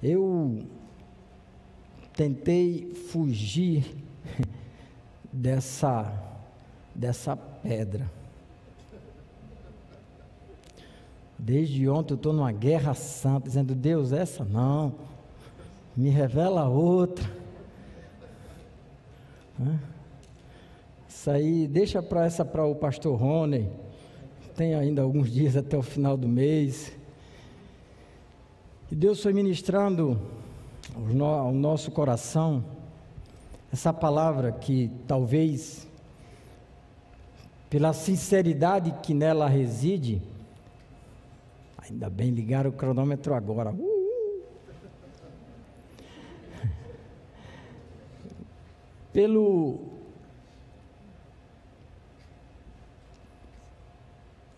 Eu tentei fugir dessa pedra. Desde ontem eu estou numa guerra santa, dizendo: Deus, essa não, me revela outra. Isso aí, deixa para o pastor Rony, tem ainda alguns dias até o final do mês. E Deus foi ministrando ao nosso coração essa palavra que talvez, pela sinceridade que nela reside, ainda bem ligaram o cronômetro agora.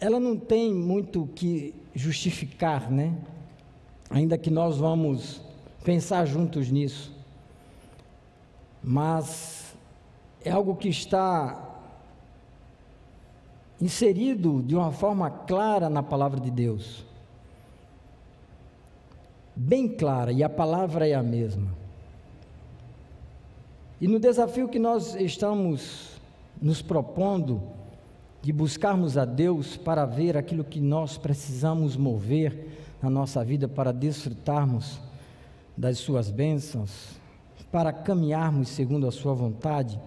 Ela não tem muito o que justificar, né? Ainda que nós vamos pensar juntos nisso, mas é algo que está inserido de uma forma clara na palavra de Deus, bem clara, e a palavra é a mesma. E no desafio que nós estamos nos propondo de buscarmos a Deus para ver aquilo que nós precisamos mover na nossa vida para desfrutarmos das suas bênçãos, para caminharmos segundo a sua vontade,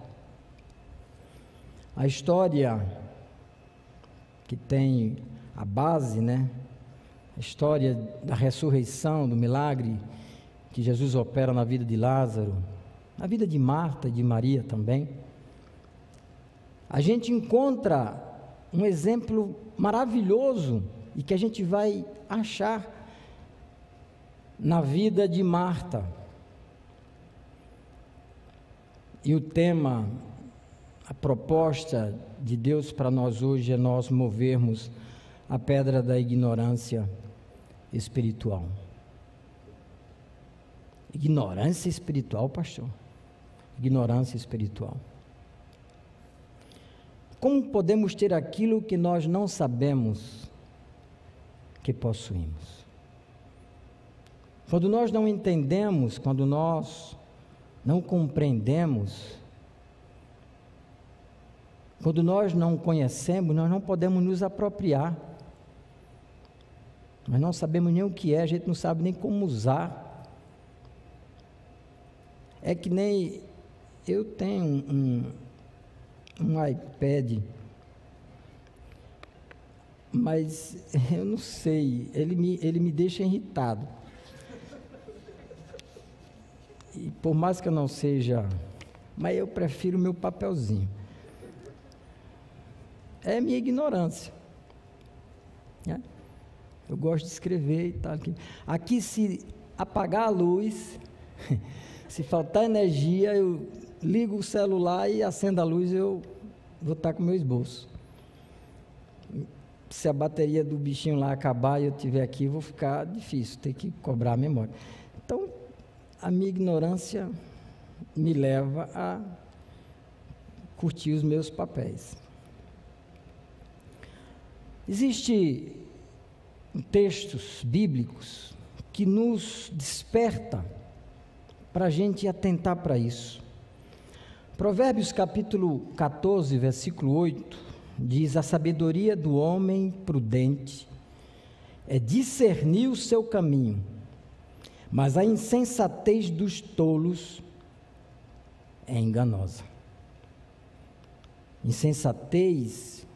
a história que tem a base, né? A história da ressurreição, do milagre que Jesus opera na vida de Lázaro, na vida de Marta e de Maria também. A gente encontra um exemplo maravilhoso e que a gente vai achar na vida de Marta. E o tema, a proposta de Deus para nós hoje é nós movermos a pedra da ignorância espiritual. Ignorância espiritual, pastor? Ignorância espiritual. Como podemos ter aquilo que nós não sabemos que possuímos? Quando nós não entendemos, quando nós não compreendemos, quando nós não conhecemos, nós não podemos nos apropriar. Nós não sabemos nem o que é, a gente não sabe nem como usar. É que nem eu tenho um iPad, mas eu não sei, ele me deixa irritado. E por mais que eu não seja, mas eu prefiro o meu papelzinho. É minha ignorância, né? Eu gosto de escrever e tal. Aqui, se apagar a luz, se faltar energia, eu ligo o celular e acendo a luz, eu vou estar com o meu esboço. Se a bateria do bichinho lá acabar e eu estiver aqui, vou ficar difícil, ter que cobrar a memória. Então, a minha ignorância me leva a curtir os meus papéis. Existem textos bíblicos que nos desperta para a gente atentar para isso. Provérbios capítulo 14, versículo 8, diz: a sabedoria do homem prudente é discernir o seu caminho, mas a insensatez dos tolos é enganosa. Insensatez,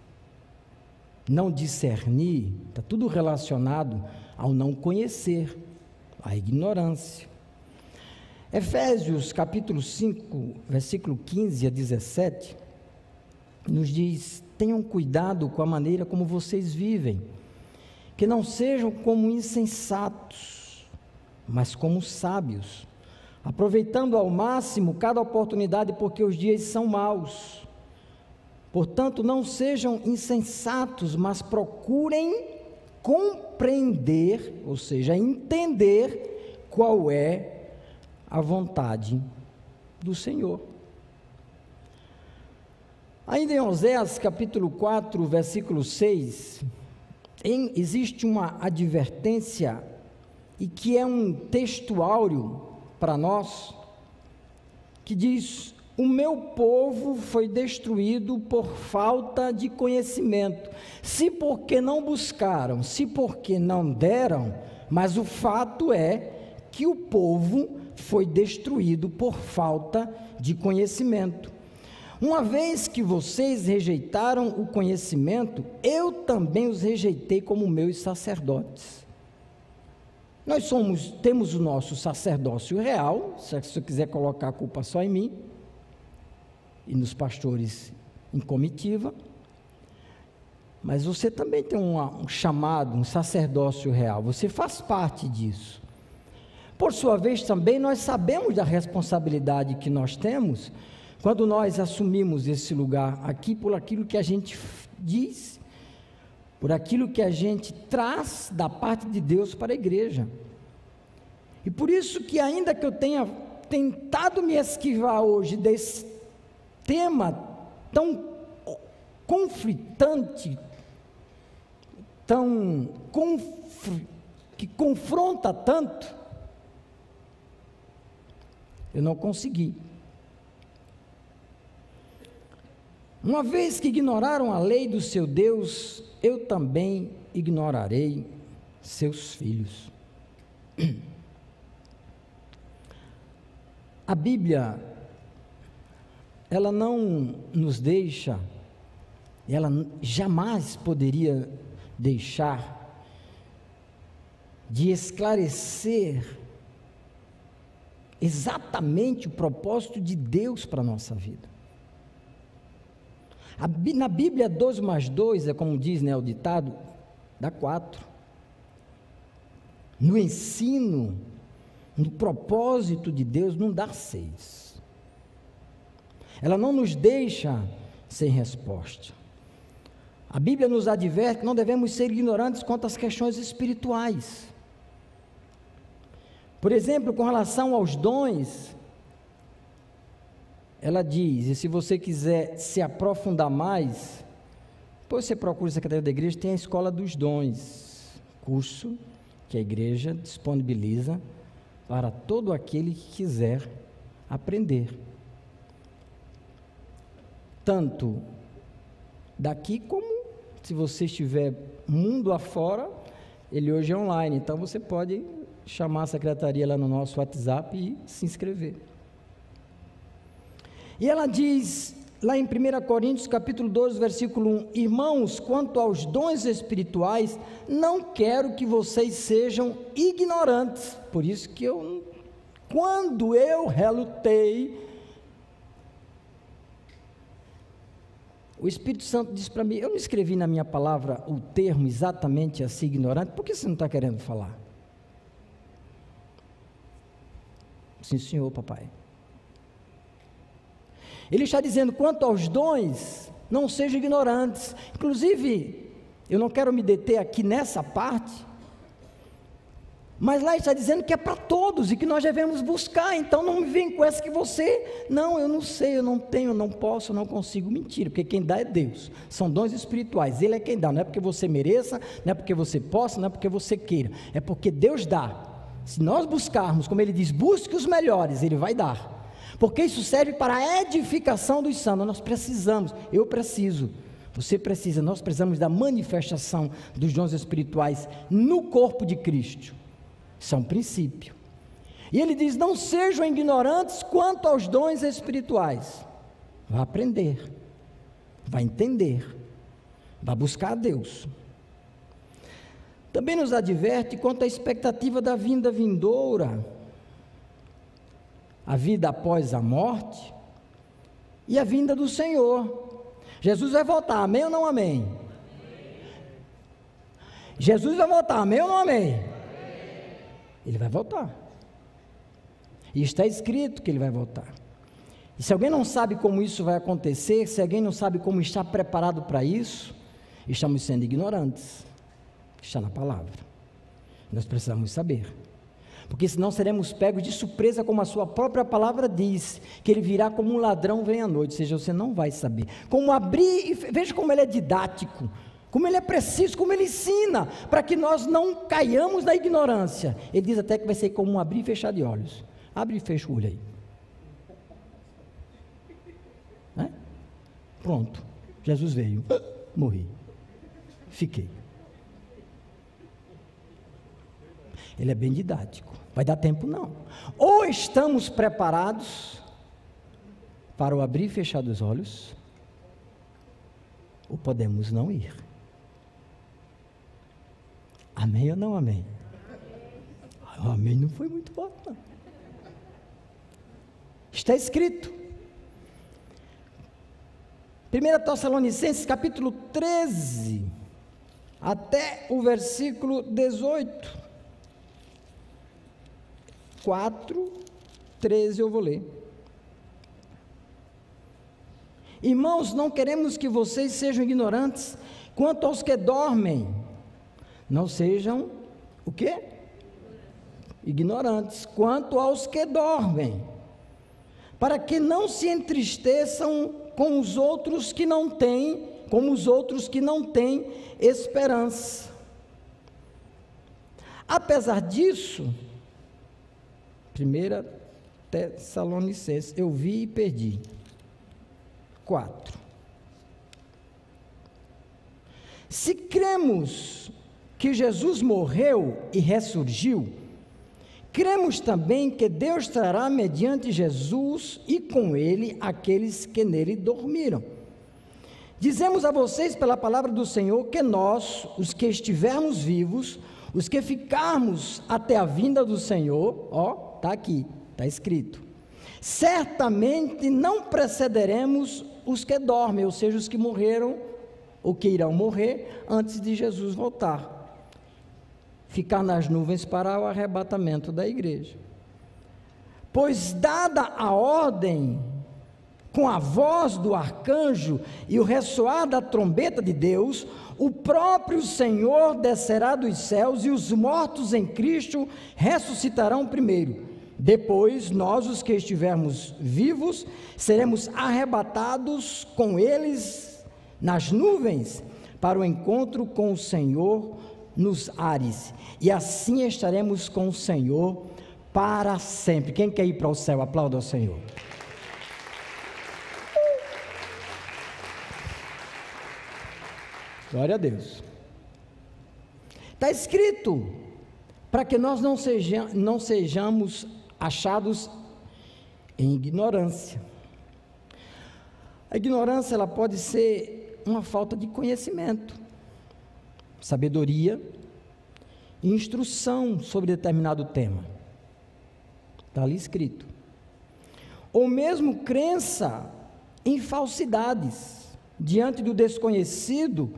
não discernir, está tudo relacionado ao não conhecer, à ignorância. Efésios capítulo 5, versículo 15 a 17, nos diz: tenham cuidado com a maneira como vocês vivem, que não sejam como insensatos, mas como sábios, aproveitando ao máximo cada oportunidade, porque os dias são maus. Portanto, não sejam insensatos, mas procurem compreender, ou seja, entender qual é a vontade do Senhor. Ainda em Oséias capítulo 4, versículo 6, existe uma advertência e que é um textuário para nós, que diz: o meu povo foi destruído por falta de conhecimento, se porque não buscaram, se porque não deram, mas o fato é que o povo foi destruído por falta de conhecimento. Uma vez que vocês rejeitaram o conhecimento, eu também os rejeitei como meus sacerdotes. Nós temos o nosso sacerdócio real, se você quiser colocar a culpa só em mim, e nos pastores em comitiva, mas você também tem um chamado, um sacerdócio real, você faz parte disso. Por sua vez também nós sabemos da responsabilidade que nós temos, quando nós assumimos esse lugar aqui, por aquilo que a gente diz, por aquilo que a gente traz da parte de Deus para a igreja. E por isso que, ainda que eu tenha tentado me esquivar hoje desse tema tão conflitante, que confronta tanto, eu não consegui. Uma vez que ignoraram a lei do seu Deus, eu também ignorarei seus filhos. A Bíblia, ela não nos deixa, ela jamais poderia deixar de esclarecer exatamente o propósito de Deus para a nossa vida. Na Bíblia, 2 mais 2, é como diz, né, o ditado, dá 4. No ensino, no propósito de Deus, não dá 6. Ela não nos deixa sem resposta. A Bíblia nos adverte que não devemos ser ignorantes quanto às questões espirituais. Por exemplo, com relação aos dons, ela diz, e se você quiser se aprofundar mais, depois você procura a Secretaria da Igreja, tem a Escola dos Dons, curso que a igreja disponibiliza para todo aquele que quiser aprender. Tanto daqui como se você estiver mundo afora, ele hoje é online, então você pode chamar a secretaria lá no nosso WhatsApp e se inscrever. E ela diz, lá em 1 Coríntios capítulo 12, versículo 1, irmãos, quanto aos dons espirituais, não quero que vocês sejam ignorantes. Por isso que quando eu relutei, o Espírito Santo disse para mim, eu não escrevi na minha palavra o termo exatamente assim, ignorante, por que você não está querendo falar? Sim, senhor, papai. Ele está dizendo, quanto aos dons, não sejam ignorantes. Inclusive, eu não quero me deter aqui nessa parte, mas lá está dizendo que é para todos e que nós devemos buscar. Então não me vem com essa que você, não, eu não sei, eu não tenho, eu não posso, eu não consigo. Mentira, porque quem dá é Deus. São dons espirituais, Ele é quem dá. Não é porque você mereça, não é porque você possa, não é porque você queira, é porque Deus dá. Se nós buscarmos, como Ele diz, busque os melhores, Ele vai dar. Porque isso serve para a edificação dos santos. Nós precisamos, eu preciso, você precisa, nós precisamos da manifestação dos dons espirituais no corpo de Cristo. Isso é um princípio. E ele diz, não sejam ignorantes quanto aos dons espirituais. Vai aprender, vai entender, vai buscar a Deus. Também nos adverte quanto à expectativa da vinda vindoura, a vida após a morte e a vinda do Senhor. Jesus vai voltar, amém ou não amém? Jesus vai voltar, amém ou não amém? Ele vai voltar. E está escrito que ele vai voltar. E se alguém não sabe como isso vai acontecer, se alguém não sabe como estar preparado para isso, estamos sendo ignorantes. Está na palavra. Nós precisamos saber. Porque senão seremos pegos de surpresa, como a sua própria palavra diz, que ele virá como um ladrão vem à noite, ou seja, você não vai saber. Como abrir, veja como ele é didático. como ele é preciso, como ele ensina, para que nós não caiamos na ignorância. Ele diz até que vai ser como um abrir e fechar de olhos. Abre e fecha o olho aí. Pronto, Jesus veio, morri, fiquei. Ele é bem didático, vai dar tempo não. Ou estamos preparados para o abrir e fechar dos olhos, ou podemos não ir. Amém ou não amém? Amém não foi muito forte não. Está escrito, 1 Tessalonicenses capítulo 13, até o versículo 18, 4, 13 eu vou ler. Irmãos, não queremos que vocês sejam ignorantes quanto aos que dormem, não sejam, o quê? Ignorantes, quanto aos que dormem, para que não se entristeçam como os outros que não têm esperança. Apesar disso, 1 Tessalonicenses, eu vi e perdi. 4. Se cremos que Jesus morreu e ressurgiu, cremos também que Deus trará mediante Jesus e com ele aqueles que nele dormiram. Dizemos a vocês pela palavra do Senhor que nós, os que estivermos vivos, os que ficarmos até a vinda do Senhor, está aqui, está escrito, certamente não precederemos os que dormem, ou seja, os que morreram ou que irão morrer antes de Jesus voltar. Ficar nas nuvens para o arrebatamento da igreja. Pois dada a ordem, com a voz do arcanjo e o ressoar da trombeta de Deus, o próprio Senhor descerá dos céus e os mortos em Cristo ressuscitarão primeiro. Depois, nós, os que estivermos vivos, seremos arrebatados com eles nas nuvens para o encontro com o Senhor nos ares, e assim estaremos com o Senhor para sempre. Quem quer ir para o céu, aplauda ao Senhor. Glória a Deus. Está escrito, para que nós não sejamos achados em ignorância. A ignorância, ela pode ser uma falta de conhecimento, sabedoria e instrução sobre determinado tema. Está ali escrito. Ou mesmo crença em falsidades. Diante do desconhecido,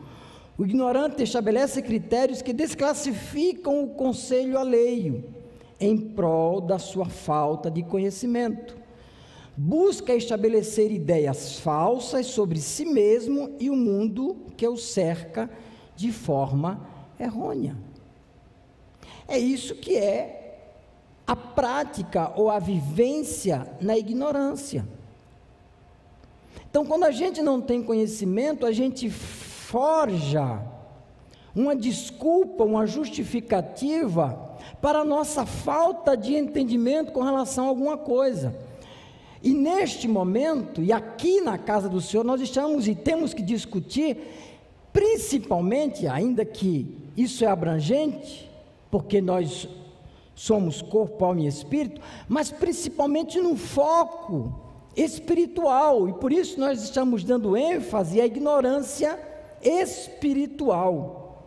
o ignorante estabelece critérios que desclassificam o conselho alheio, em prol da sua falta de conhecimento. Busca estabelecer ideias falsas sobre si mesmo e o mundo que o cerca de forma errônea. É isso que é a prática ou a vivência na ignorância. Então, quando a gente não tem conhecimento, a gente forja uma desculpa, uma justificativa para a nossa falta de entendimento com relação a alguma coisa. E neste momento, e aqui na casa do Senhor, nós estamos e temos que discutir, principalmente, ainda que isso é abrangente, porque nós somos corpo, alma e espírito, mas principalmente no foco espiritual, e por isso nós estamos dando ênfase à ignorância espiritual.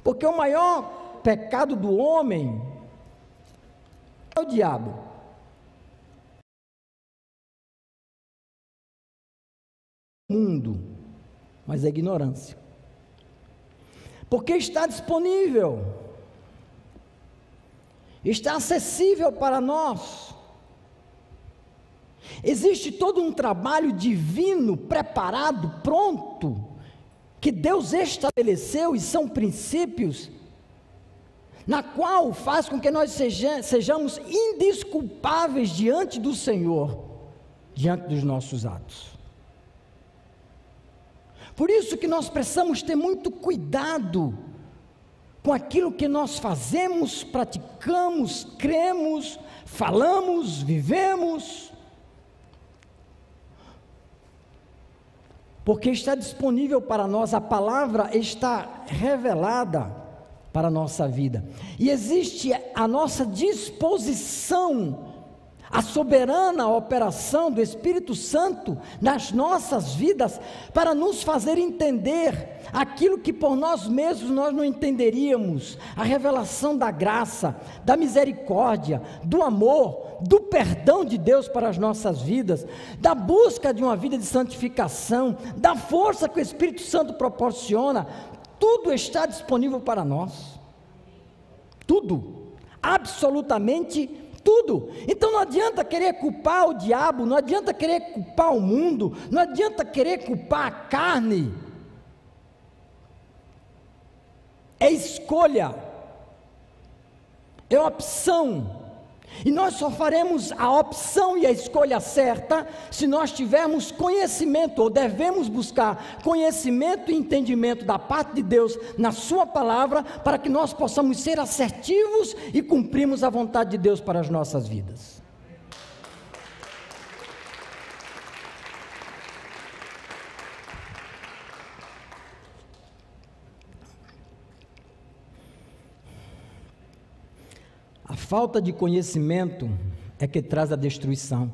Porque o maior pecado do homem é o diabo. Mundo, mas é ignorância. Porque está disponível, está acessível para nós. Existe todo um trabalho divino, preparado, pronto, que Deus estabeleceu, e são princípios, na qual faz com que nós sejamos indesculpáveis diante do Senhor, diante dos nossos atos. Por isso que nós precisamos ter muito cuidado com aquilo que nós fazemos, praticamos, cremos, falamos, vivemos, porque está disponível para nós, a palavra está revelada para a nossa vida, e existe a nossa disposição, a soberana operação do Espírito Santo nas nossas vidas, para nos fazer entender aquilo que por nós mesmos nós não entenderíamos, a revelação da graça, da misericórdia, do amor, do perdão de Deus para as nossas vidas, da busca de uma vida de santificação, da força que o Espírito Santo proporciona. Tudo está disponível para nós, tudo, absolutamente tudo. Então não adianta querer culpar o diabo, não adianta querer culpar o mundo, não adianta querer culpar a carne. É escolha, é opção, e nós só faremos a opção e a escolha certa se nós tivermos conhecimento, ou devemos buscar conhecimento e entendimento da parte de Deus na sua palavra, para que nós possamos ser assertivos e cumprirmos a vontade de Deus para as nossas vidas. A falta de conhecimento é que traz a destruição.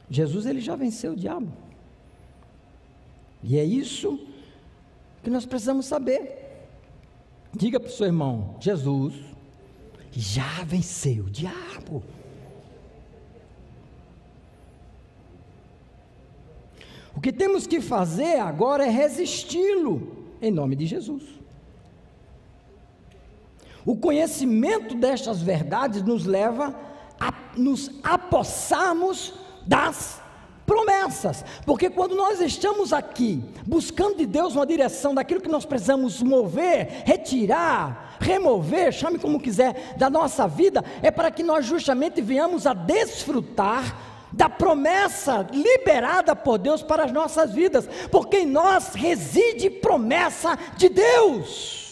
Jesus, ele já venceu o diabo, e é isso que nós precisamos saber. Diga para o seu irmão: Jesus já venceu o diabo. O que temos que fazer agora é resisti-lo, em nome de Jesus. O conhecimento destas verdades nos leva a nos apossarmos das promessas, porque quando nós estamos aqui, buscando de Deus uma direção daquilo que nós precisamos mover, retirar, remover, chame como quiser, da nossa vida, é para que nós justamente venhamos a desfrutar da promessa liberada por Deus para as nossas vidas, porque em nós reside promessa de Deus.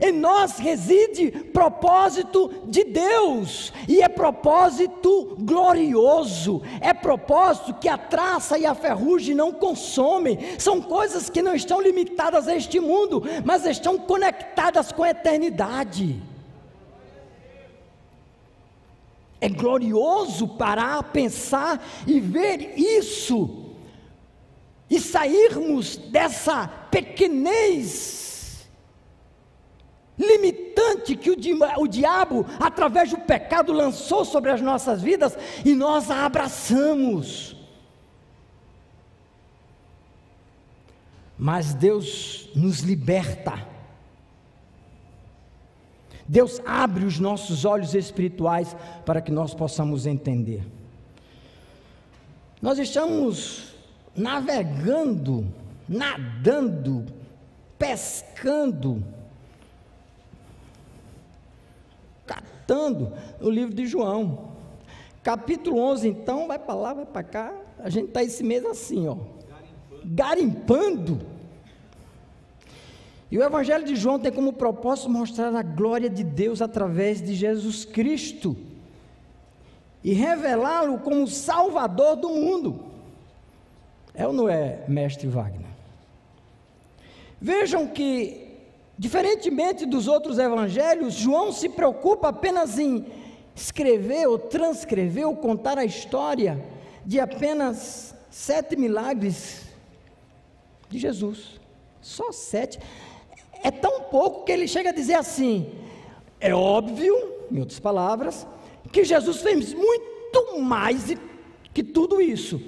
Em nós reside propósito de Deus, e é propósito glorioso, é propósito que a traça e a ferrugem não consomem. São coisas que não estão limitadas a este mundo, mas estão conectadas com a eternidade. É glorioso parar, pensar e ver isso, e sairmos dessa pequenez limitante que o diabo, através do pecado, lançou sobre as nossas vidas, e nós a abraçamos. Mas Deus nos liberta, Deus abre os nossos olhos espirituais para que nós possamos entender. Nós estamos navegando, nadando, pescando, catando o livro de João, capítulo 11, então, vai para lá, vai para cá, a gente está esse mês assim, ó, garimpando, e o Evangelho de João tem como propósito mostrar a glória de Deus através de Jesus Cristo, e revelá-lo como Salvador do mundo. É ou não é, mestre Wagner? Vejam que, diferentemente dos outros evangelhos, João se preocupa apenas em escrever ou transcrever ou contar a história de apenas 7 milagres de Jesus. Só 7. É tão pouco que ele chega a dizer assim: é óbvio, em outras palavras, que Jesus fez muito mais que tudo isso.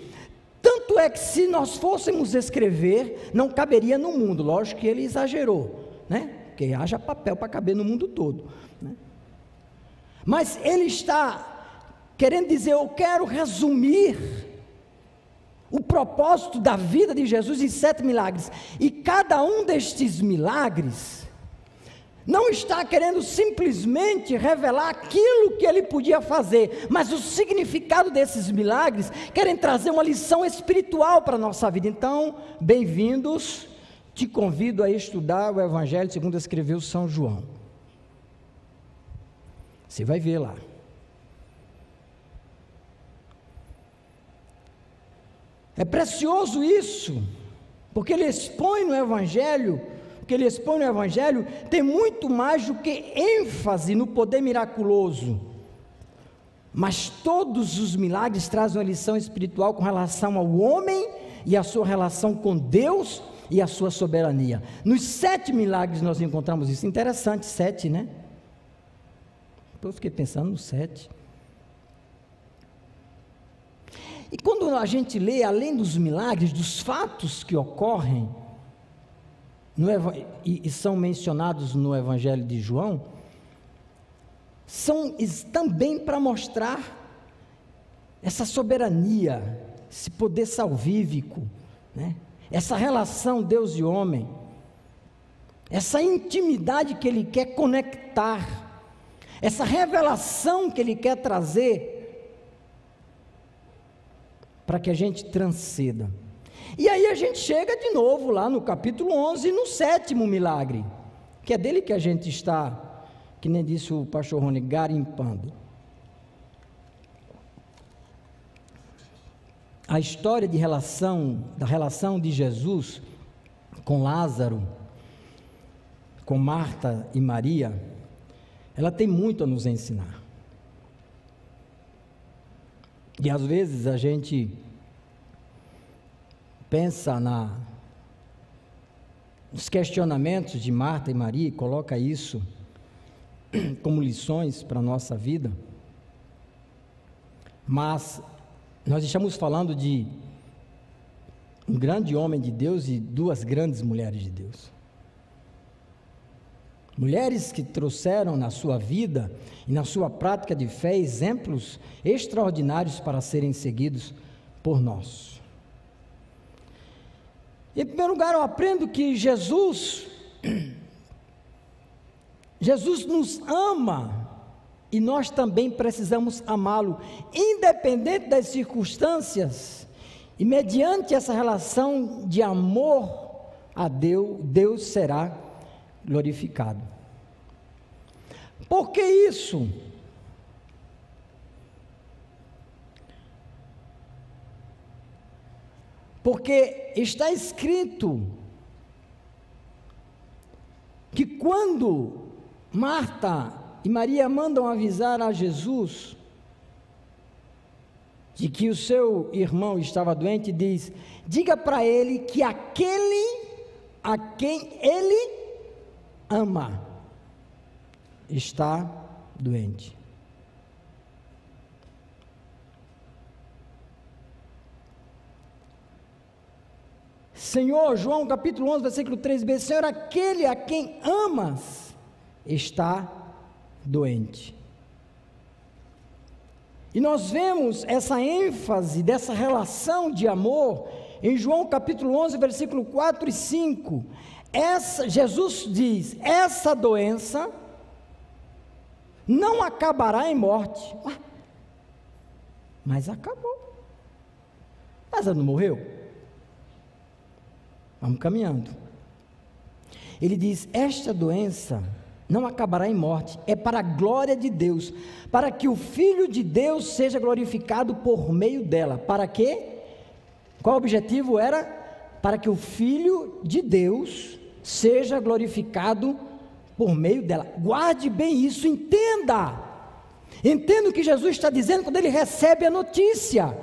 Tanto é que, se nós fôssemos escrever, não caberia no mundo. Lógico que ele exagerou, né? Porque haja papel para caber no mundo todo, né? Mas ele está querendo dizer: eu quero resumir o propósito da vida de Jesus em 7 milagres, e cada um destes milagres não está querendo simplesmente revelar aquilo que ele podia fazer, mas o significado desses milagres, querem trazer uma lição espiritual para a nossa vida. Então, bem-vindos, te convido a estudar o Evangelho segundo escreveu São João. Você vai ver lá. É precioso isso, porque ele expõe no Evangelho, tem muito mais do que ênfase no poder miraculoso, mas todos os milagres trazem uma lição espiritual com relação ao homem e a sua relação com Deus e a sua soberania. Nos 7 milagres nós encontramos isso. Interessante, 7, né? Eu fiquei pensando no 7. E quando a gente lê, além dos milagres, dos fatos que ocorrem, e são mencionados no Evangelho de João, são também para mostrar essa soberania, esse poder salvífico, né? Essa relação Deus e homem, essa intimidade que Ele quer conectar, essa revelação que Ele quer trazer, para que a gente transcenda. E aí a gente chega de novo lá no capítulo 11, no 7º milagre, que é dele que a gente está, que nem disse o pastor Rony, garimpando. A história da relação de Jesus com Lázaro, com Marta e Maria, ela tem muito a nos ensinar. E às vezes a gente pensa nos questionamentos de Marta e Maria e coloca isso como lições para a nossa vida, mas nós estamos falando de um grande homem de Deus e 2 grandes mulheres de Deus. Mulheres que trouxeram na sua vida e na sua prática de fé exemplos extraordinários para serem seguidos por nós. Em primeiro lugar, eu aprendo que Jesus nos ama e nós também precisamos amá-lo, independente das circunstâncias, e mediante essa relação de amor a Deus, Deus será glorificado. Por que isso? Porque está escrito que quando Marta e Maria mandam avisar a Jesus de que o seu irmão estava doente, diz: diga para ele que aquele a quem ele ama está doente. Senhor, João capítulo 11, versículo 3b, Senhor, aquele a quem amas está doente. E nós vemos essa ênfase dessa relação de amor em João capítulo 11, versículo 4 e 5. Jesus diz: essa doença não acabará em morte. Mas acabou. Lázaro não morreu? Vamos caminhando. Ele diz: esta doença não acabará em morte, é para a glória de Deus, para que o Filho de Deus seja glorificado por meio dela. Para quê? Qual o objetivo era? Para que o Filho de Deus seja glorificado por meio dela. Guarde bem isso, entenda o que Jesus está dizendo quando ele recebe a notícia,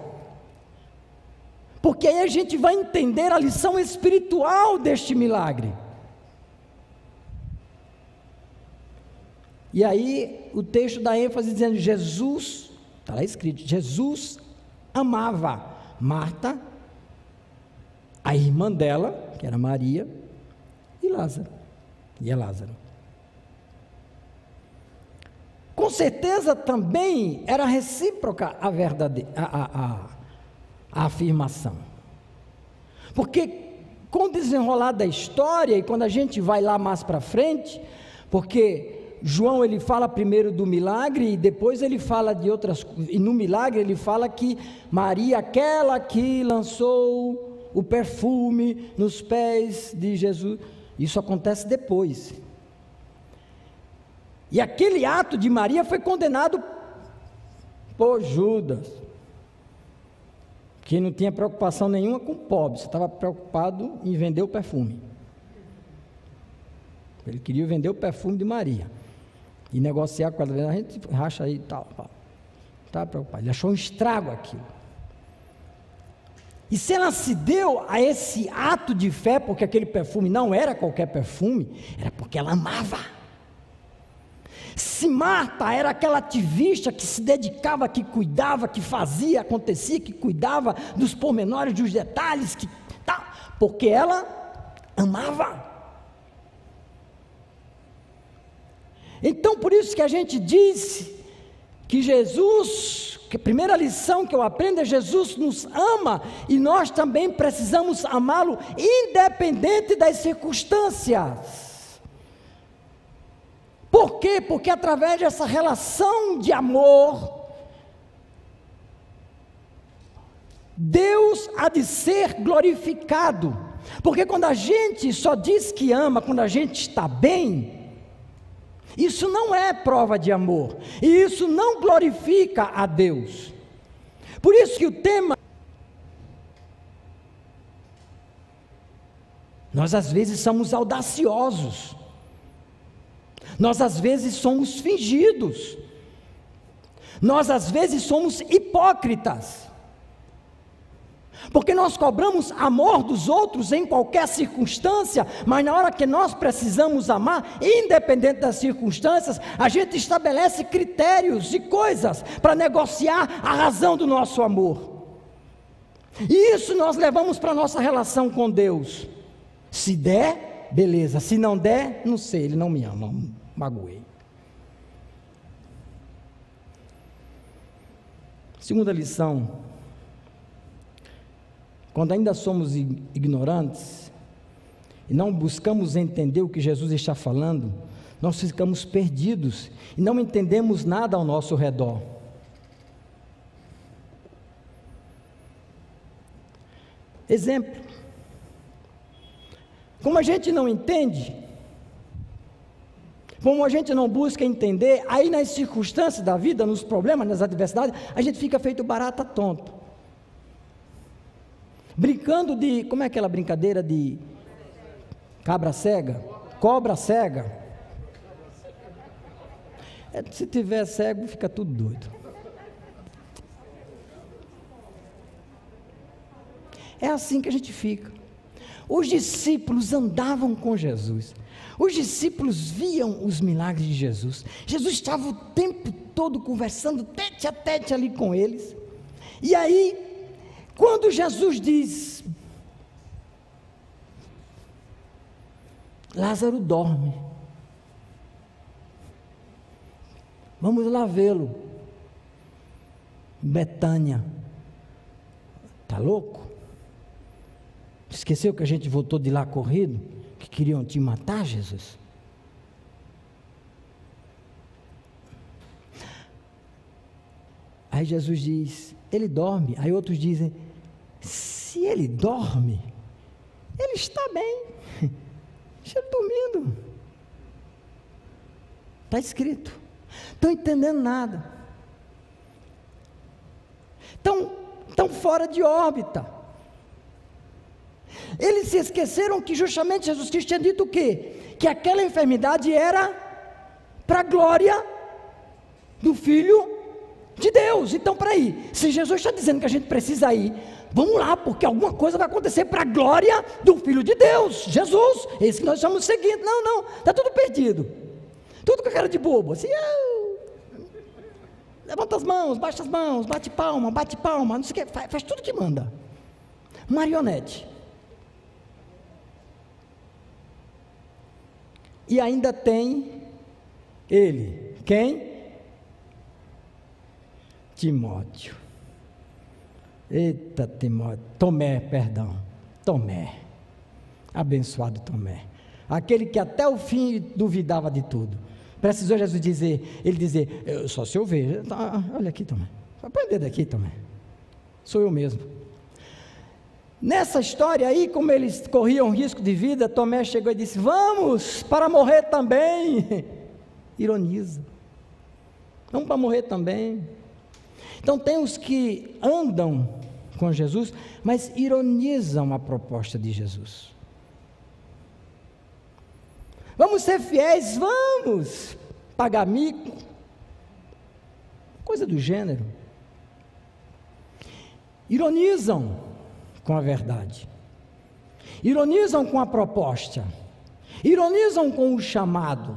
porque aí a gente vai entender a lição espiritual deste milagre. E aí o texto dá ênfase dizendo: Jesus, está lá escrito, Jesus amava Marta, a irmã dela, que era Maria, e Lázaro. Com certeza também era recíproca a afirmação, porque com o desenrolar da história, e quando a gente vai lá mais para frente, Porque João ele fala primeiro do milagre e depois ele fala de outras coisas. E no milagre ele fala que Maria, aquela que lançou o perfume nos pés de Jesus, isso acontece depois. E aquele ato de Maria foi condenado por Judas, que não tinha preocupação nenhuma com o pobre, você estava preocupado em vender o perfume. Ele queria vender o perfume de Maria e negociar com ela, a gente racha aí e tal. Estava preocupado, ele achou um estrago aquilo. E se ela se deu a esse ato de fé, porque aquele perfume não era qualquer perfume, era porque ela amava. Se Marta era aquela ativista que se dedicava, que cuidava, que fazia, acontecia, que cuidava dos pormenores, dos detalhes, porque ela amava. Então, por isso que a gente diz que Jesus, que a primeira lição que eu aprendo é Jesus nos ama e nós também precisamos amá-lo independente das circunstâncias. Por quê? Porque através dessa relação de amor, Deus há de ser glorificado. Porque quando a gente só diz que ama, quando a gente está bem, isso não é prova de amor, e isso não glorifica a Deus. Por isso que o tema, nós às vezes somos audaciosos, nós às vezes somos fingidos, nós às vezes somos hipócritas, porque nós cobramos amor dos outros em qualquer circunstância, mas na hora que nós precisamos amar, independente das circunstâncias, a gente estabelece critérios e coisas para negociar a razão do nosso amor. E isso nós levamos para a nossa relação com Deus. Se der, beleza. Se não der, não sei, Ele não me ama, magoei. Segunda lição. Quando ainda somos ignorantes e não buscamos entender o que Jesus está falando, nós ficamos perdidos e não entendemos nada ao nosso redor. Exemplo: como a gente não entende, como a gente não busca entender, aí nas circunstâncias da vida, nos problemas, nas adversidades, a gente fica feito barata tonto. Brincando de, como é aquela brincadeira de cabra cega? Cobra cega. Se tiver cego, fica tudo doido. É assim que a gente fica. Os discípulos andavam com Jesus. Os discípulos viam os milagres de Jesus. Jesus estava o tempo todo conversando, tete a tete ali com eles. E aí, quando Jesus diz, Lázaro dorme, vamos lá vê-lo, Betânia, está louco? Esqueceu que a gente voltou de lá corrido, que queriam te matar, Jesus? Aí Jesus diz, ele dorme. Aí outros dizem, se ele dorme, ele está bem, deixa ele dormindo, está escrito. Estão entendendo nada, estão fora de órbita. Eles se esqueceram que justamente Jesus Cristo tinha dito o quê? Que aquela enfermidade era para a glória do Filho de Deus. Então, peraí, se Jesus está dizendo que a gente precisa ir, vamos lá, porque alguma coisa vai acontecer para a glória do Filho de Deus, Jesus, esse que nós estamos seguindo. Não, está tudo perdido, tudo com a cara de bobo, assim, levanta as mãos, baixa as mãos, bate palma, não sei o que, faz tudo que manda, marionete. E ainda tem ele, quem? Timóteo. Eita, Tomé, abençoado Tomé. aquele que até o fim duvidava de tudo. Precisou Jesus dizer, ele dizer, só se eu ver, olha aqui também, põe o dedo aqui também, sou eu mesmo. Nessa história aí, como eles corriam risco de vida, Tomé chegou e disse, vamos para morrer também. Ironiza, vamos para morrer também. Então tem os que andam com Jesus, mas ironizam a proposta de Jesus. Vamos ser fiéis, vamos pagar mico, coisa do gênero. Ironizam com a verdade, ironizam com a proposta, ironizam com o chamado.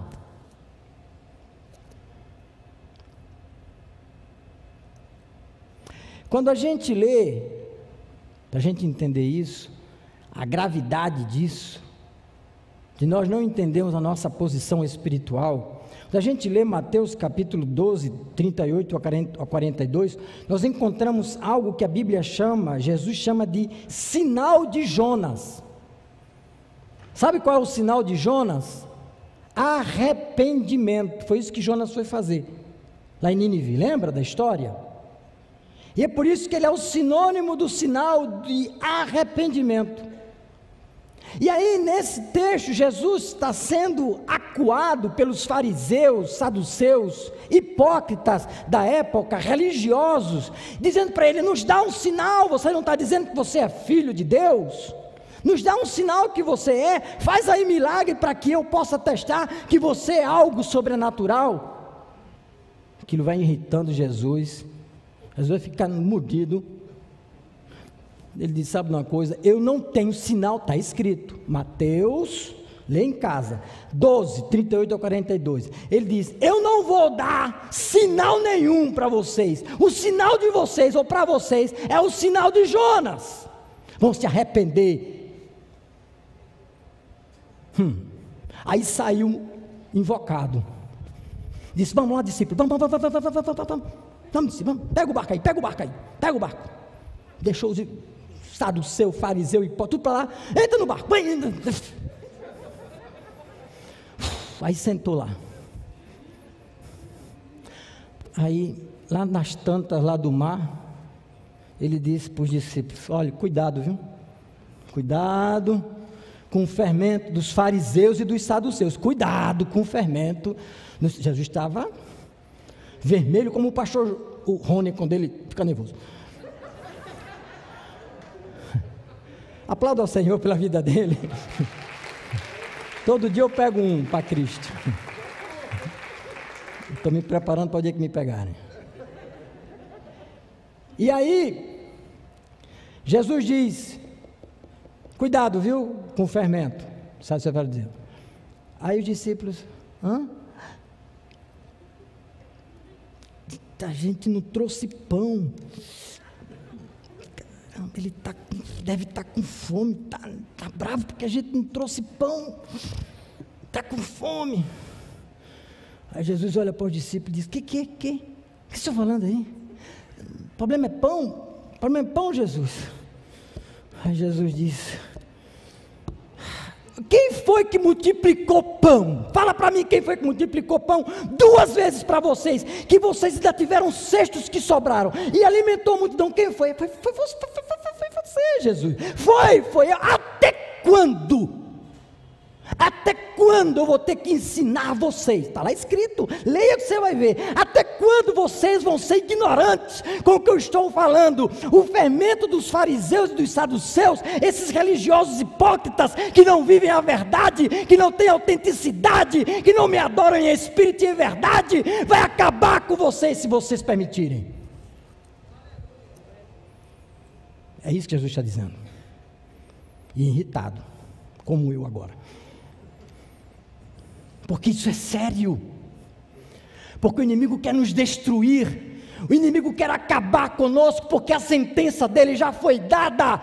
Quando a gente lê, para a gente entender isso, a gravidade disso, de nós não entendermos a nossa posição espiritual, quando a gente lê Mateus capítulo 12, 38 a 42, nós encontramos algo que a Bíblia chama, Jesus chama de sinal de Jonas. Sabe qual é o sinal de Jonas? Arrependimento. Foi isso que Jonas foi fazer lá em Nínive, lembra da história? E é por isso que ele é o sinônimo do sinal de arrependimento. E aí nesse texto Jesus está sendo acuado pelos fariseus, saduceus, hipócritas da época, religiosos, dizendo para ele, nos dá um sinal, você não está dizendo que você é filho de Deus? Nos dá um sinal que você é, faz aí milagre para que eu possa testar que você é algo sobrenatural. Aquilo vai irritando Jesus, Jesus vai ficando mordido. Ele diz, sabe uma coisa, eu não tenho sinal, está escrito, Mateus, lê em casa, 12, 38 a 42, ele diz, eu não vou dar sinal nenhum para vocês, o sinal de vocês, ou para vocês, é o sinal de Jonas, vão se arrepender. Aí saiu invocado, disse, vamos lá discípulo, vamos, pega o barco aí, deixou os saduceu, fariseu, tudo para lá, entra no barco, aí sentou lá, aí lá nas tantas lá do mar, ele disse para os discípulos, olha, cuidado, viu, cuidado com o fermento dos fariseus e dos saduceus, cuidado com o fermento. Jesus estava vermelho como o pastor o Rony quando ele fica nervoso. Aplauda ao Senhor pela vida dele. Todo dia eu pego um para Cristo. Estou me preparando para o dia que me pegarem. E aí, Jesus diz, cuidado, viu, com o fermento. Sabe o que você vai dizer? Aí os discípulos, a gente não trouxe pão. Ele deve estar com fome, está bravo porque a gente não trouxe pão, está com fome. Aí Jesus olha para os discípulos e diz, que vocês estão falando aí? O problema é pão, Jesus. Aí Jesus diz, quem foi que multiplicou pão? Fala para mim quem foi que multiplicou pão 2 vezes para vocês, que vocês ainda tiveram cestos que sobraram, e alimentou a multidão, quem foi? Foi você, Jesus, foi, até quando? Até quando eu vou ter que ensinar vocês? Está lá escrito, leia que você vai ver. Até quando vocês vão ser ignorantes com o que eu estou falando? O fermento dos fariseus e dos saduceus, esses religiosos hipócritas que não vivem a verdade, que não têm autenticidade, que não me adoram em espírito e em verdade, vai acabar com vocês se vocês permitirem. É isso que Jesus está dizendo. E irritado, como eu agora. Porque isso é sério, porque o inimigo quer nos destruir, o inimigo quer acabar conosco, porque a sentença dele já foi dada,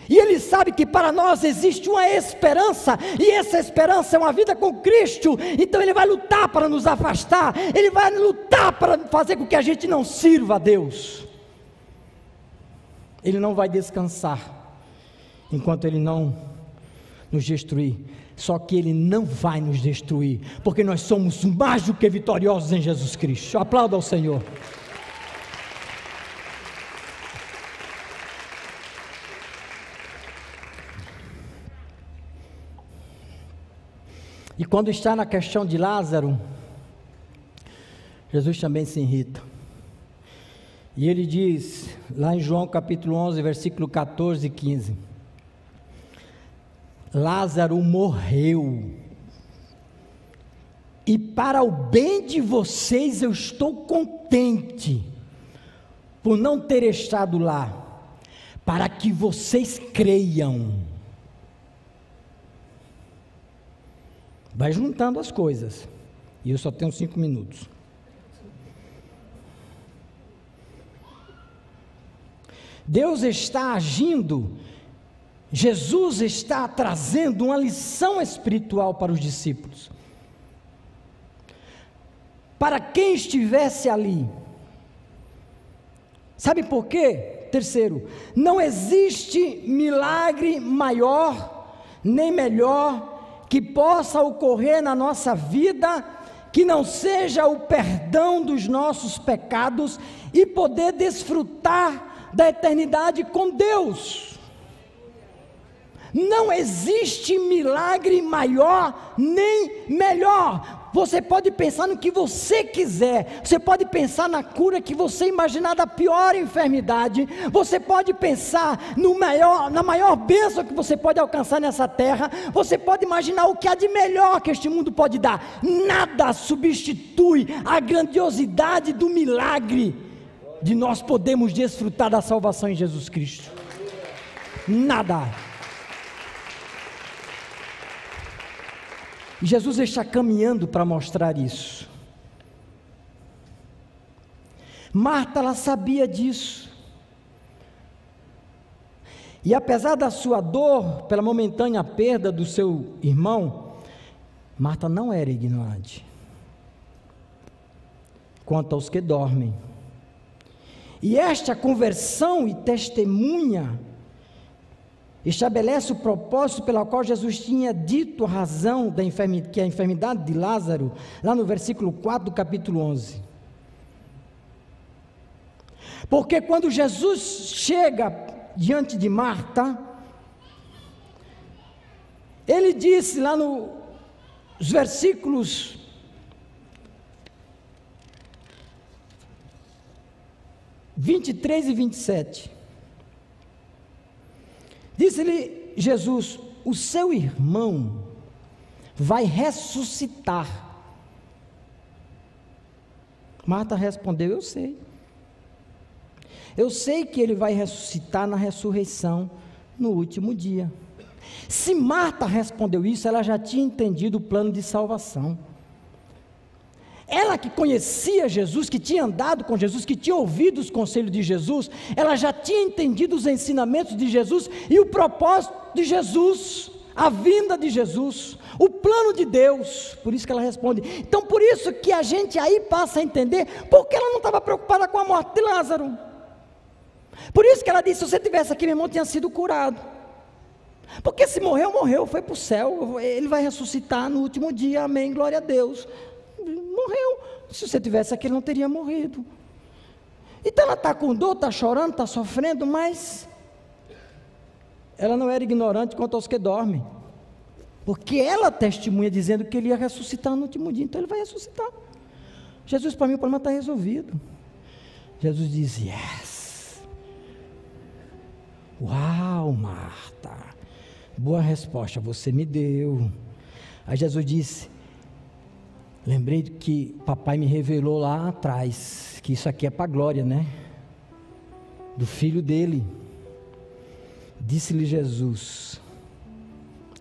e ele sabe que para nós existe uma esperança, e essa esperança é uma vida com Cristo. Então ele vai lutar para nos afastar, ele vai lutar para fazer com que a gente não sirva a Deus, ele não vai descansar, enquanto ele não nos destruir. Só que Ele não vai nos destruir, porque nós somos mais do que vitoriosos em Jesus Cristo. Aplauda ao Senhor. E quando está na questão de Lázaro, Jesus também se irrita. E ele diz, lá em João capítulo 11, versículo 14 e 15, Lázaro morreu, e para o bem de vocês eu estou contente, por não ter estado lá, para que vocês creiam. Vai juntando as coisas, e eu só tenho 5 minutos. Deus está agindo, Jesus está trazendo uma lição espiritual para os discípulos, para quem estivesse ali. Sabe por quê? Terceiro, não existe milagre maior nem melhor que possa ocorrer na nossa vida, que não seja o perdão dos nossos pecados e poder desfrutar da eternidade com Deus. Não existe milagre maior nem melhor. Você pode pensar no que você quiser, você pode pensar na cura que você imaginar da pior enfermidade, você pode pensar na maior bênção que você pode alcançar nessa terra, você pode imaginar o que há de melhor que este mundo pode dar. Nada substitui a grandiosidade do milagre de nós podermos desfrutar da salvação em Jesus Cristo. Nada. E Jesus está caminhando para mostrar isso. Marta, ela sabia disso. E apesar da sua dor pela momentânea perda do seu irmão, Marta não era ignorante quanto aos que dormem. E esta conversão e testemunha estabelece o propósito pelo qual Jesus tinha dito a razão que a enfermidade de Lázaro, lá no versículo 4 do capítulo 11. Porque quando Jesus chega diante de Marta, ele disse lá nos versículos 23 e 27, disse-lhe Jesus: o seu irmão vai ressuscitar. Marta respondeu: eu sei que ele vai ressuscitar na ressurreição no último dia. Se Marta respondeu isso, ela já tinha entendido o plano de salvação. Ela que conhecia Jesus, que tinha andado com Jesus, que tinha ouvido os conselhos de Jesus, ela já tinha entendido os ensinamentos de Jesus e o propósito de Jesus, a vinda de Jesus, o plano de Deus. Por isso que ela responde. Então por isso que a gente aí passa a entender porque ela não estava preocupada com a morte de Lázaro. Por isso que ela disse: se você tivesse aqui, meu irmão tinha sido curado. Porque se morreu, morreu, foi para o céu, ele vai ressuscitar no último dia, amém, glória a Deus. Morreu. Se você tivesse aqui, ele não teria morrido. Então ela está com dor, está chorando, está sofrendo, mas ela não era ignorante quanto aos que dormem, porque ela testemunha dizendo que ele ia ressuscitar no último dia. Então ele vai ressuscitar. Jesus, para mim o problema está resolvido. Jesus diz: yes. Uau, Marta, boa resposta você me deu. Aí Jesus disse: lembrei que papai me revelou lá atrás, que isso aqui é para a glória, né? Do filho dele. Disse-lhe Jesus: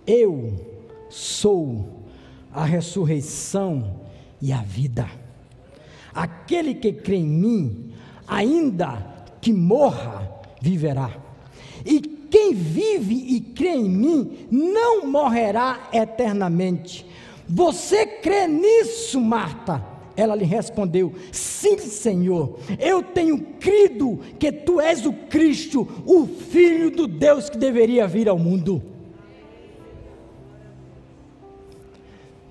eu sou a ressurreição e a vida. Aquele que crê em mim, ainda que morra, viverá. E quem vive e crê em mim, não morrerá eternamente. Você crê nisso, Marta? Ela lhe respondeu: sim, Senhor, eu tenho crido que tu és o Cristo, o Filho do Deus que deveria vir ao mundo.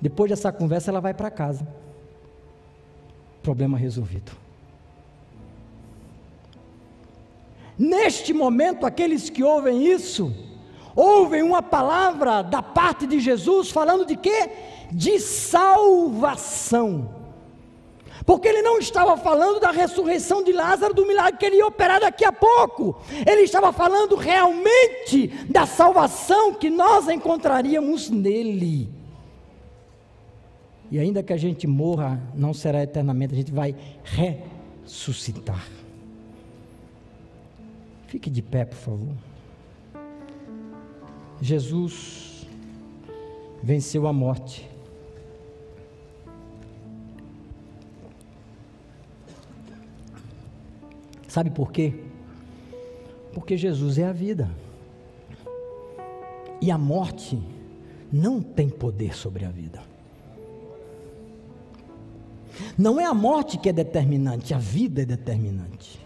Depois dessa conversa, ela vai para casa. Problema resolvido. Neste momento, aqueles que ouvem isso, ouvem uma palavra da parte de Jesus, falando de quê? De salvação. Porque ele não estava falando da ressurreição de Lázaro, do milagre que ele ia operar daqui a pouco. Ele estava falando realmente da salvação que nós encontraríamos nele. E ainda que a gente morra, não será eternamente, a gente vai ressuscitar. Fique de pé, por favor. Jesus venceu a morte. Sabe por quê? Porque Jesus é a vida. E a morte não tem poder sobre a vida. Não é a morte que é determinante, a vida é determinante.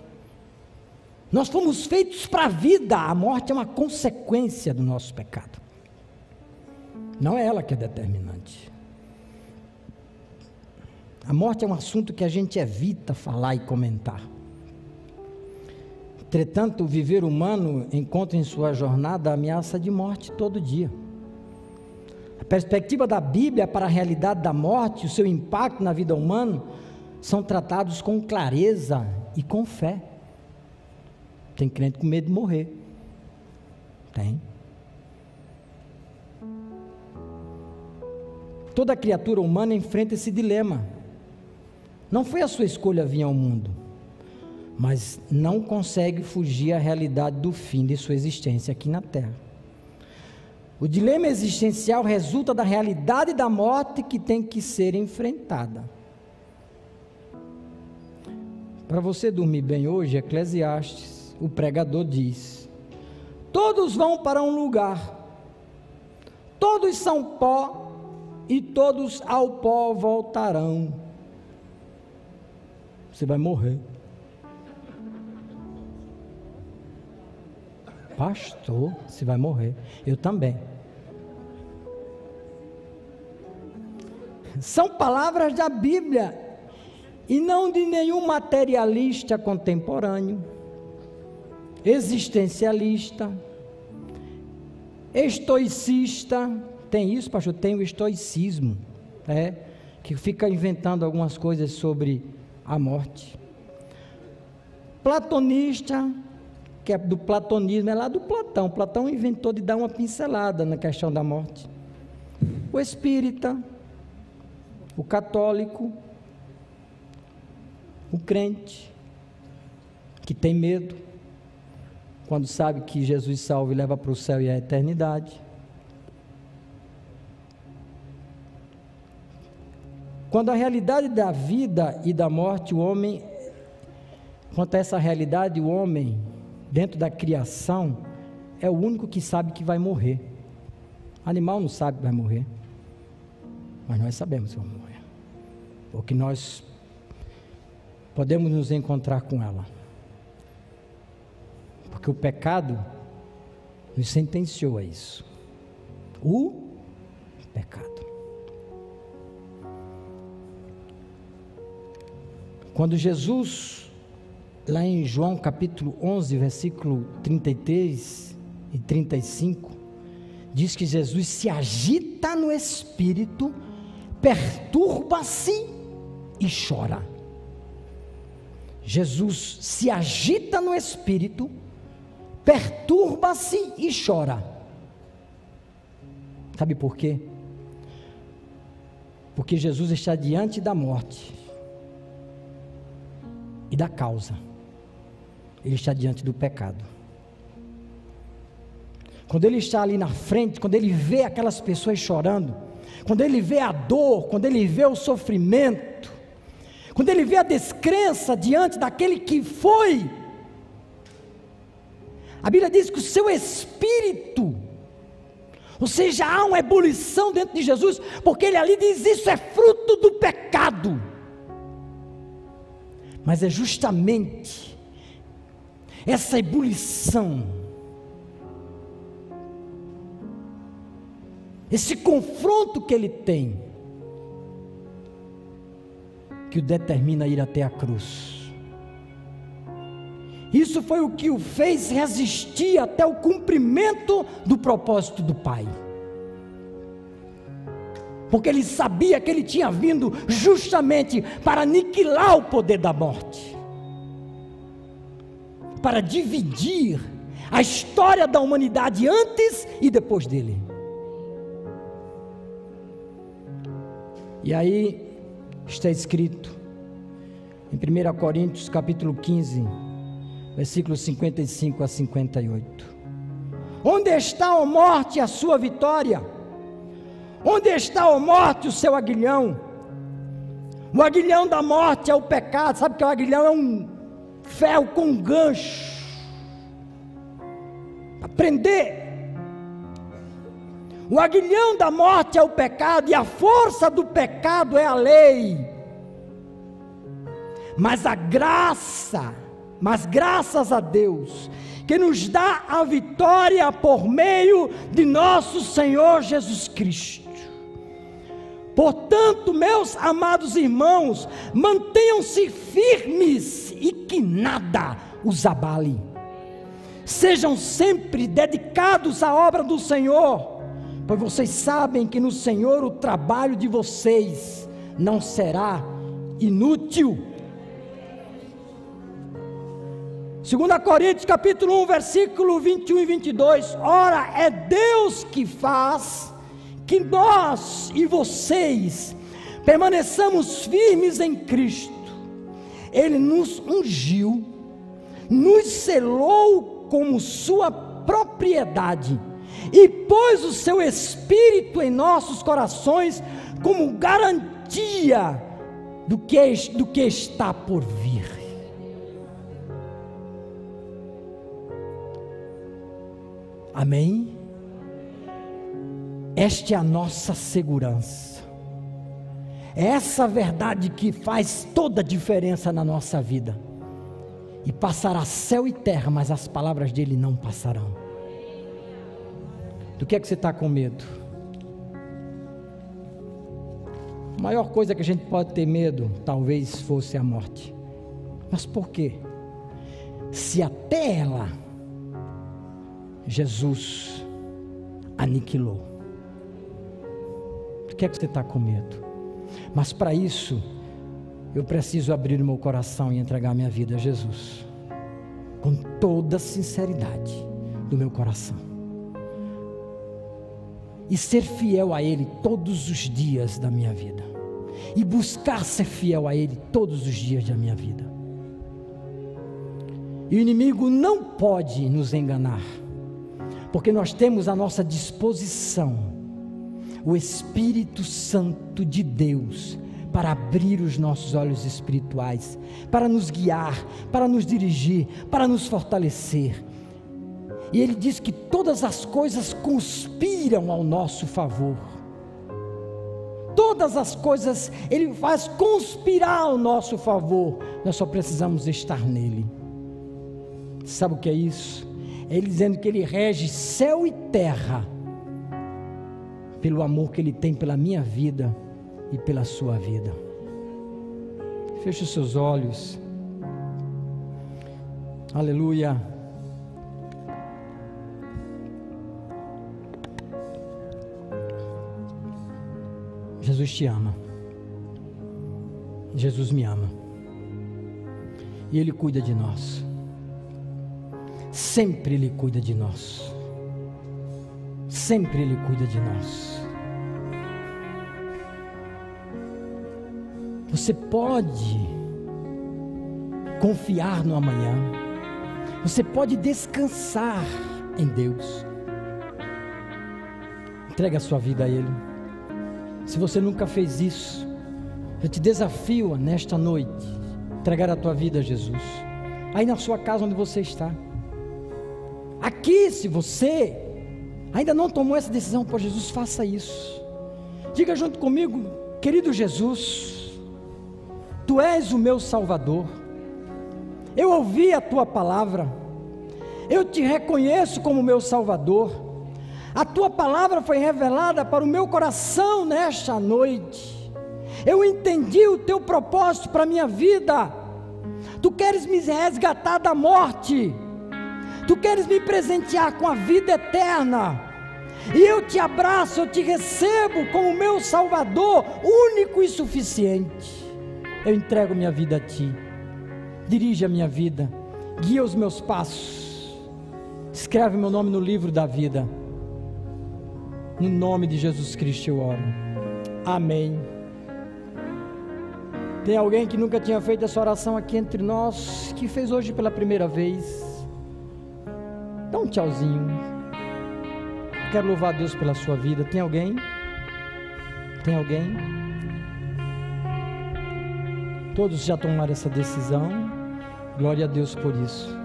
Nós fomos feitos para a vida, a morte é uma consequência do nosso pecado. Não é ela que é determinante. A morte é um assunto que a gente evita falar e comentar. Entretanto, o viver humano encontra em sua jornada a ameaça de morte todo dia. A perspectiva da Bíblia para a realidade da morte, o seu impacto na vida humana, são tratados com clareza e com fé. Tem crente com medo de morrer. Tem. Toda criatura humana enfrenta esse dilema. Não foi a sua escolha vir ao mundo, mas não consegue fugir à realidade do fim de sua existência aqui na Terra. O dilema existencial resulta da realidade da morte que tem que ser enfrentada. Para você dormir bem hoje, Eclesiastes, o pregador diz: todos vão para um lugar, todos são pó e todos ao pó voltarão. Você vai morrer. Pastor, você vai morrer. Eu também. São palavras da Bíblia e não de nenhum materialista contemporâneo, existencialista, estoicista. Tem isso, pastor? Tem o estoicismo, que fica inventando algumas coisas sobre a morte. Platonista, que é do platonismo, é lá do Platão. Platão inventou de dar uma pincelada na questão da morte. O espírita, o católico, o crente, que tem medo, quando sabe que Jesus salva e leva para o céu e a eternidade. Quando a realidade da vida e da morte, o homem, quanto a essa realidade, o homem, dentro da criação, é o único que sabe que vai morrer. O animal não sabe que vai morrer, mas nós sabemos que vamos morrer, porque nós podemos nos encontrar com ela, porque o pecado nos sentenciou a isso. O pecado. Quando Jesus, lá em João capítulo 11, versículo 33 e 35, diz que Jesus se agita no espírito, perturba-se e chora. Jesus se agita no espírito, perturba-se e chora. Sabe por quê? Porque Jesus está diante da morte e da causa. Ele está diante do pecado. Quando ele está ali na frente, quando ele vê aquelas pessoas chorando, quando ele vê a dor, quando ele vê o sofrimento, quando ele vê a descrença diante daquele que foi, a Bíblia diz que o seu espírito, ou seja, há uma ebulição dentro de Jesus, porque ele ali diz: isso é fruto do pecado. Mas é justamente essa ebulição, esse confronto que ele tem, que o determina a ir até a cruz. Isso foi o que o fez resistir até o cumprimento do propósito do Pai. Porque ele sabia que ele tinha vindo justamente para aniquilar o poder da morte, para dividir a história da humanidade antes e depois dele. E aí está escrito em 1 Coríntios capítulo 15, versículos 55 a 58. Onde está, ó morte, a sua vitória? Onde está, ó morte, o seu aguilhão? O aguilhão da morte é o pecado. Sabe que o aguilhão é um ferro com um gancho para prender. O aguilhão da morte é o pecado, e a força do pecado é a lei. Mas graças a Deus, que nos dá a vitória por meio de nosso Senhor Jesus Cristo. Portanto, meus amados irmãos, mantenham-se firmes e que nada os abale. Sejam sempre dedicados à obra do Senhor, pois vocês sabem que no Senhor o trabalho de vocês não será inútil. 2 Coríntios capítulo 1, versículo 21 e 22. Ora, é Deus que faz que nós e vocês permaneçamos firmes em Cristo. Ele nos ungiu, nos selou como sua propriedade e pôs o seu Espírito em nossos corações como garantia do que está por vir. Amém? Esta é a nossa segurança. É essa verdade que faz toda a diferença na nossa vida. E passará céu e terra, mas as palavras dele não passarão. Do que é que você está com medo? A maior coisa que a gente pode ter medo, talvez fosse a morte. Mas por quê? Se até ela, Jesus aniquilou. Do que é que você está com medo? Mas para isso, eu preciso abrir o meu coração e entregar minha vida a Jesus, com toda a sinceridade do meu coração, e ser fiel a Ele todos os dias da minha vida, e buscar ser fiel a Ele todos os dias da minha vida. E o inimigo não pode nos enganar, porque nós temos à nossa disposição o Espírito Santo de Deus para abrir os nossos olhos espirituais, para nos guiar, para nos dirigir, para nos fortalecer. E ele diz que todas as coisas conspiram ao nosso favor. Todas as coisas ele faz conspirar ao nosso favor. Nós só precisamos estar nele. Sabe o que é isso? É ele dizendo que ele rege céu e terra pelo amor que ele tem pela minha vida e pela sua vida. Feche os seus olhos. Aleluia. Jesus te ama. Jesus me ama. E Ele cuida de nós. Sempre Ele cuida de nós. Sempre Ele cuida de nós. Você pode confiar no amanhã. Você pode descansar em Deus. Entregue a sua vida a Ele. Se você nunca fez isso, eu te desafio nesta noite, entregar a tua vida a Jesus. Aí na sua casa onde você está. Aqui, se você ainda não tomou essa decisão por Jesus, faça isso. Diga junto comigo: querido Jesus, Tu és o meu Salvador. Eu ouvi a Tua palavra. Eu te reconheço como meu Salvador. A Tua palavra foi revelada para o meu coração nesta noite. Eu entendi o teu propósito para a minha vida. Tu queres me resgatar da morte. Tu queres me presentear com a vida eterna. E eu te abraço, eu te recebo como meu Salvador, único e suficiente. Eu entrego minha vida a ti. Dirige a minha vida, guia os meus passos. Escreve meu nome no livro da vida. No nome de Jesus Cristo eu oro. Amém. Tem alguém que nunca tinha feito essa oração aqui entre nós, que fez hoje pela primeira vez? Dá um tchauzinho. Quero louvar a Deus pela sua vida. Tem alguém? Tem alguém? Todos já tomaram essa decisão. Glória a Deus por isso.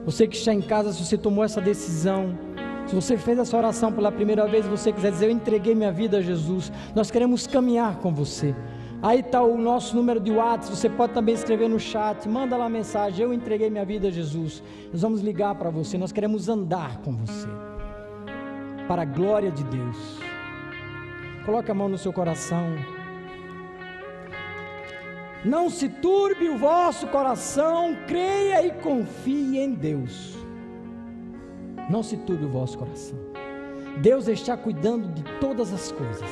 Você que está em casa, se você tomou essa decisão, se você fez essa oração pela primeira vez, você quiser dizer: eu entreguei minha vida a Jesus, nós queremos caminhar com você. Aí está o nosso número de WhatsApp, você pode também escrever no chat, manda lá a mensagem: eu entreguei minha vida a Jesus. Nós vamos ligar para você, nós queremos andar com você, para a glória de Deus. Coloque a mão no seu coração. Não se turbe o vosso coração, creia e confie em Deus. Não se turbe o vosso coração. Deus está cuidando de todas as coisas.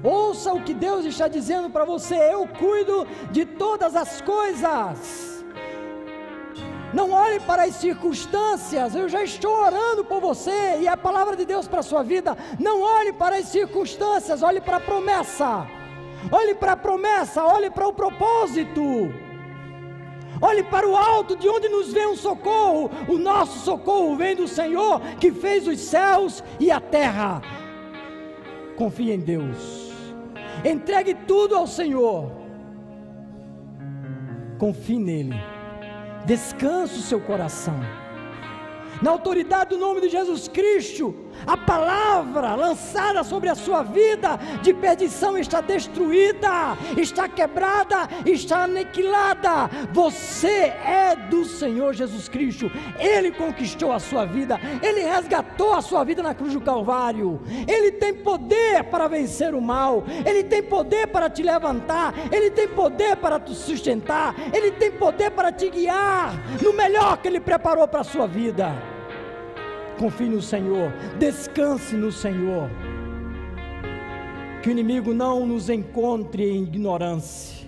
Ouça o que Deus está dizendo para você: eu cuido de todas as coisas. Não olhe para as circunstâncias, eu já estou orando por você, e a palavra de Deus para a sua vida. Não olhe para as circunstâncias, olhe para a promessa. Olhe para a promessa, olhe para o propósito. Olhe para o alto, de onde nos vem o socorro. O nosso socorro vem do Senhor, que fez os céus e a terra. Confie em Deus. Entregue tudo ao Senhor. Confie nele. Descanse o seu coração. Na autoridade do nome de Jesus Cristo, a palavra lançada sobre a sua vida de perdição está destruída, está quebrada, está aniquilada. Você é do Senhor Jesus Cristo. Ele conquistou a sua vida, Ele resgatou a sua vida na cruz do Calvário. Ele tem poder para vencer o mal, Ele tem poder para te levantar, Ele tem poder para te sustentar, Ele tem poder para te guiar no melhor que Ele preparou para a sua vida. Confie no Senhor, descanse no Senhor. Que o inimigo não nos encontre em ignorância,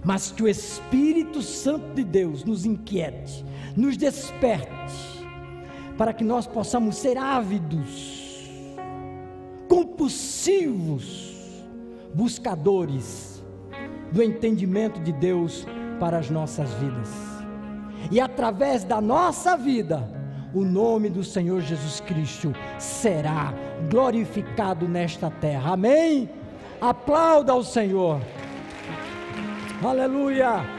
mas que o Espírito Santo de Deus nos inquiete, nos desperte, para que nós possamos ser ávidos, compulsivos, buscadores do entendimento de Deus para as nossas vidas. E através da nossa vida, o nome do Senhor Jesus Cristo será glorificado nesta terra. Amém? Aplauda ao Senhor. Aleluia.